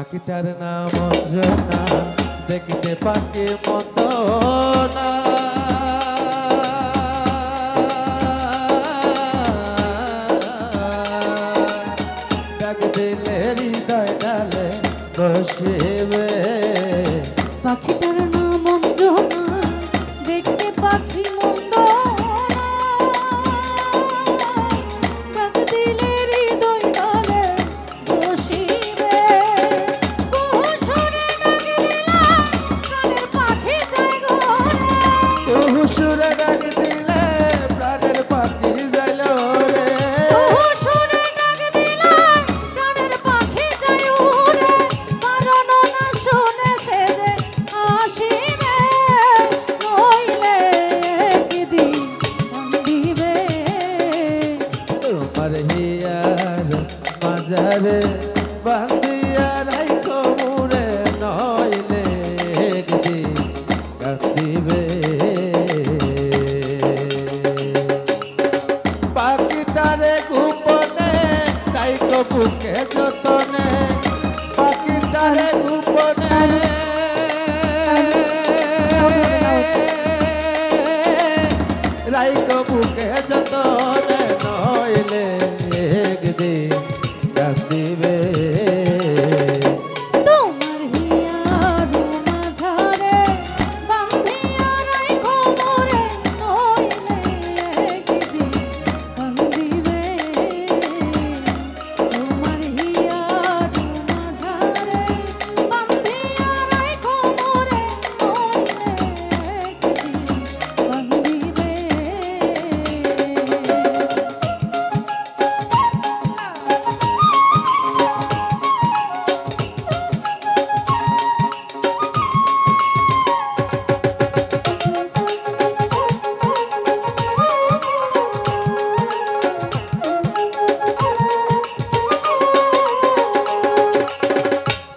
পাখিটার নাম অঞ্জনা, দেখতে পাখি মতো না। ডাক দিলে হৃদয় ডালে বসিবে। পাখিটার নাম অঞ্জনা, দেখতে পাখি মন্দ না। ডাক দিলে হৃদয় ডালে বসিবে। বহু সুরে ডাক দিলাম, প্রাণের পাখি যায় ঘরে। বহু সুরে ডাক দিলে প্রাণের পাখি যাইল রে। বহু সুরে ডাক দিলাম, প্রাণের পাখি যায় উড়ে। কারণ না শুনে সে যে আসিবে, নইলে একদিন কান্দিবে। তোমার হিয়ার মাঝারে বান্ধিয়া রাইখো মোরে, নইলে একদিন কান্দিবে। পাখিটারে গোপনে রাইখো বুকে যতনে, পাখিটারে গোপনে রাইখো বুকে যতনে, নইলে একদিন কান্দিবে। তোমার হিয়ার মাঝারে বান্ধিয়া রাইখো মোরে, নইলে একদিন কান্দিবে। তোমার হিয়ার মাঝারে বান্ধিয়া রাইখো মোরে, নইলে একদিন কান্দিবে।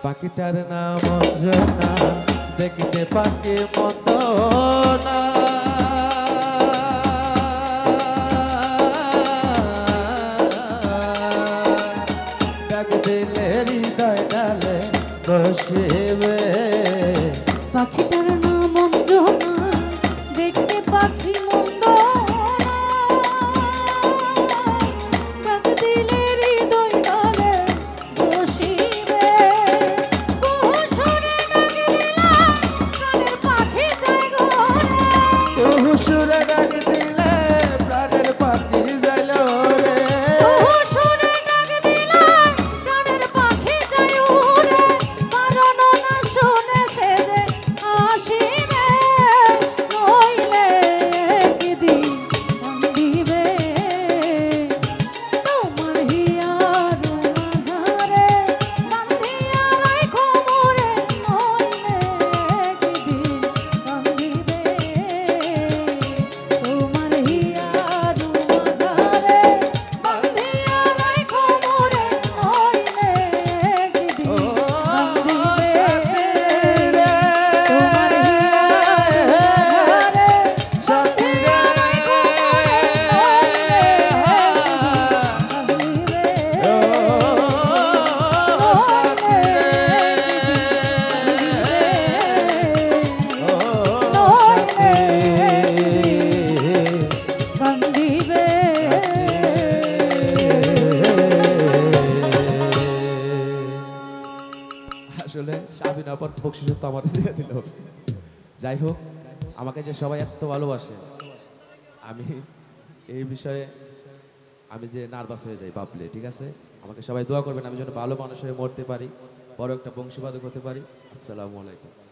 পাখিটার নাম অঞ্জনা, দেখতে পাখি মতো না। ডাক দিলে হৃদয় ডালে বসিবে। পাখিটার নাম অঞ্জনা, দেখতে পাখি মন্দ না। ডাক দিলে হৃদয় ডালে বসিবে। বহু সুরে ডাক দিলাম, প্রাণের পাখি যায় ঘরে। বহু সুরে ডাক দিলে প্রাণের পাখি যাইল রে। বহু সুরে ডাক দিলাম, প্রাণের পাখি যায় উড়ে। কারণ না শুনে সে যে আসিবে, নইলে একদিন কান্দিবে। তোমার হিয়ার মাঝারে বান্ধিয়া রাইখো মোরে, নইলে একদিন কান্দিবে। তোমার হিয়ার মাঝারে বান্ধিয়া রাইখো মোরে, নইলে একদিন ও কান্দিবে। সাথী রে, সাথী রে, ও সাথী কান্দিবে। আসলে সাবিনা পর বকশিস তো আমার দিয়ে দিল। যাই হোক, আমাকে যে সবাই এত ভালোবাসে, আমি এই বিষয়ে আমি যে নার্ভাস হয়ে যাই ভাবলে, ঠিক আছে? আমাকে সবাই দোয়া করবেন আমি যেন ভালো মানুষ হয়ে মরতে পারি, বড় একটা বংশীবাদক হতে পারি। আসসালামু আলাইকুম।